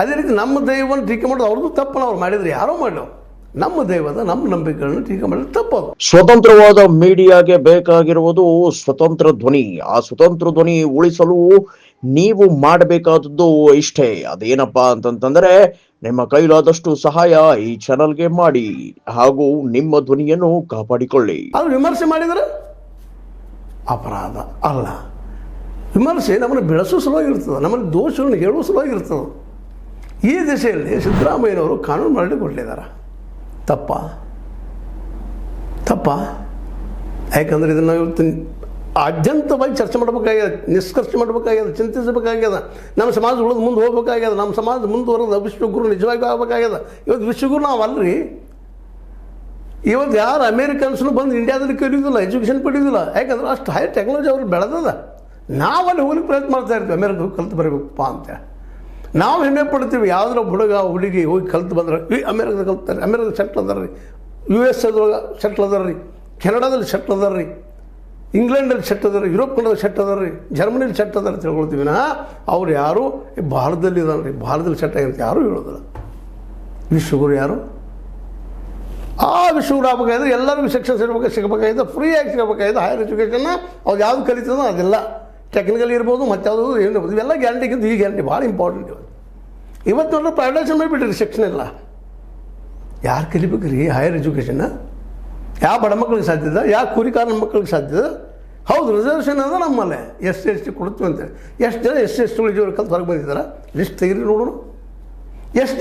ಅದೇ ರೀತಿ ನಮ್ಮ ದೈವವನ್ನು ಟೀಕೆ ಮಾಡೋದು ಅವ್ರದ್ದು ತಪ್ಪನ್ನು ಅವ್ರು ಮಾಡಿದ್ರು, ಯಾರೋ ಮಾಡಲಿ ನಮ್ಮ ದೈವದ ನಮ್ಮ ನಂಬಿಕೆಗಳನ್ನು ಟೀಕೆ ಮಾಡಿದ್ರೆ ತಪ್ಪದು. ಸ್ವತಂತ್ರವಾದ ಮೀಡಿಯಾಗೆ ಬೇಕಾಗಿರುವುದು ಸ್ವತಂತ್ರ ಧ್ವನಿ. ಆ ಸ್ವತಂತ್ರ ಧ್ವನಿ ಉಳಿಸಲು ನೀವು ಮಾಡಬೇಕಾದದ್ದು ಇಷ್ಟೇ. ಅದೇನಪ್ಪಾ ಅಂತಂತಂದ್ರೆ ನಿಮ್ಮ ಕೈಲಾದಷ್ಟು ಸಹಾಯ ಈ ಚಾನಲ್ಗೆ ಮಾಡಿ ಹಾಗೂ ನಿಮ್ಮ ಧ್ವನಿಯನ್ನು ಕಾಪಾಡಿಕೊಳ್ಳಿ. ಅದು ವಿಮರ್ಶೆ ಮಾಡಿದರೆ ಅಪರಾಧ ಅಲ್ಲ. ವಿಮರ್ಶೆ ನಮ್ಮನ್ನು ಬೆಳೆಸೋ ಸಲುವಾಗಿರ್ತದೆ, ನಮ್ಮಲ್ಲಿ ದೋಷಗಳನ್ನು ಹೇಳುವ ಸಲುವಾಗಿರ್ತದೆ. ಈ ದಿಶೆಯಲ್ಲಿ ಸಿದ್ದರಾಮಯ್ಯನವರು ಕಾನೂನು ಮಾಡಿ ಕೊಟ್ಟಿದ್ದಾರೆ. ತಪ್ಪ ಯಾಕಂದರೆ ಇದನ್ನು ಇವತ್ತು ಆದ್ಯಂತವಾಗಿ ಚರ್ಚೆ ಮಾಡಬೇಕಾಗ್ಯದ, ನಿಷ್ಕರ್ಷೆ ಮಾಡಬೇಕಾಗ್ಯದ, ಚಿಂತಿಸಬೇಕಾಗ್ಯದ. ನಮ್ಮ ಸಮಾಜ ಉಳಿದು ಮುಂದೆ ಹೋಗ್ಬೇಕಾಗ್ಯದ. ನಮ್ಮ ಸಮಾಜ ಮುಂದುವರೆದ ವಿಶ್ವಗುರು ನಿಜವಾಗಿ ಆಗಬೇಕಾಗ್ಯದ. ಇವತ್ತು ವಿಶ್ವಗುರು ನಾವು ಅಲ್ರಿ. ಇವತ್ತು ಯಾರು ಅಮೇರಿಕನ್ಸ್ನು ಬಂದು ಇಂಡಿಯಾದಲ್ಲಿ ಕಲಿಯೋದಿಲ್ಲ, ಎಜುಕೇಷನ್ ಪಡೆಯೋದಿಲ್ಲ. ಯಾಕಂದ್ರೆ ಅಷ್ಟು ಹೈ ಟೆಕ್ನಾಲಜಿ ಅವ್ರಿಗೆ ಬೆಳೆದದ. ನಾವಲ್ಲಿ ಹೋಗ್ಲಿಕ್ಕೆ ಪ್ರಯತ್ನ ಮಾಡ್ತಾ ಇರ್ತೀವಿ, ಅಮೇರಿಕ ಹೋಗಿ ಕಲ್ತು ಬರಬೇಕಪ್ಪ ಅಂತ. ನಾವು ಹೆಮ್ಮೆ ಪಡ್ತೀವಿ. ಯಾವುದ್ರ ಹುಡುಗಿ ಹೋಗಿ ಕಲ್ತು ಬಂದ್ರೆ ಅಮೇರಿಕದ ಕಲ್ತಾರೆ, ಅಮೇರಿಕದ ಸೆಟ್ಲ್ ಅದಾರ ರೀ, US ಅದ್ರೊಳಗೆ ಸೆಟ್ಲ್ ಅದಾರ ರೀ, ಕೆನಡಾದಲ್ಲಿ ಸೆಟ್ಲ್ ಅದಾರ ರೀ, ಇಂಗ್ಲೆಂಡಲ್ಲಿ ಸೆಟ್ ಅದಾರ, ಯುರೋಪ್ ಖಂಡದಲ್ಲಿ ಸೆಟ್ ಅದಾರ ರೀ, ಜರ್ಮನಿಲಿ ಸೆಟ್ ಅದಾರ ಅಂತ ಹೇಳ್ಕೊಳ್ತೀವಿ. ಅವ್ರು ಯಾರು ಭಾರತದಲ್ಲಿ ಇದಾರೆ ರೀ, ಭಾರತದಲ್ಲಿ ಸೆಟ್ ಆಗಿರುತ್ತೆ ಯಾರೂ ಹೇಳೋದಿಲ್ಲ. ವಿಶ್ವಗುರು ಯಾರು? ಆ ವಿಶ್ವಗುರು ಆಗಬೇಕಾದ್ರೆ ಎಲ್ಲರಿಗೂ ಶಿಕ್ಷಣ ಸಿಗಬೇಕಾಗಿದೆ, ಫ್ರೀಯಾಗಿ ಸಿಗಬೇಕಾಗಿದೆ. ಹೈಯರ್ ಎಜುಕೇಷನ್ನ ಅವ್ರು ಯಾವುದು ಕಲಿತದೋ ಅದೆಲ್ಲ ಟೆಕ್ನಿಕಲ್ ಇರ್ಬೋದು, ಮತ್ತು ಯಾವುದು ಏನು ಇರ್ಬೋದು, ಇವೆಲ್ಲ ಗ್ಯಾರಂಟಿಗಿಂತ ಈ ಗ್ಯಾರಂಟಿ ಭಾಳ ಇಂಪಾರ್ಟೆಂಟ್. ಇವತ್ತು ನೋಡ್ರೆ ಪ್ರೈವೇಟೈಸೇಷನ್ ಮಾಡಿಬಿಟ್ರಿ ಶಿಕ್ಷಣ ಎಲ್ಲ. ಯಾರು ಕಲಿಬೇಕು ರೀ ಹೈಯರ್ ಎಜುಕೇಷನ್ನ? ಯಾವ ಬಡ ಮಕ್ಕಳಿಗೆ ಸಾಧ್ಯದ, ಯಾವ ಕೂಲಿಕಾರನ ಮಕ್ಕಳಿಗೆ ಸಾಧ್ಯದ? ಹೌದು, ರಿಸರ್ವೇಷನ್ ಅದ ನಮ್ಮಲ್ಲೇ SC ಕೊಡ್ತೀವಿ ಅಂತೇಳಿ. ಎಷ್ಟು ಜನ SC ಗಳಿಗೂ ಕಲ್ತು ಹೊರಗೆ ಬಂದಿದ್ದಾರೆ ಲಿಸ್ಟ್ ತೆಗೀರಿ ನೋಡೋಣ. ಎಷ್ಟು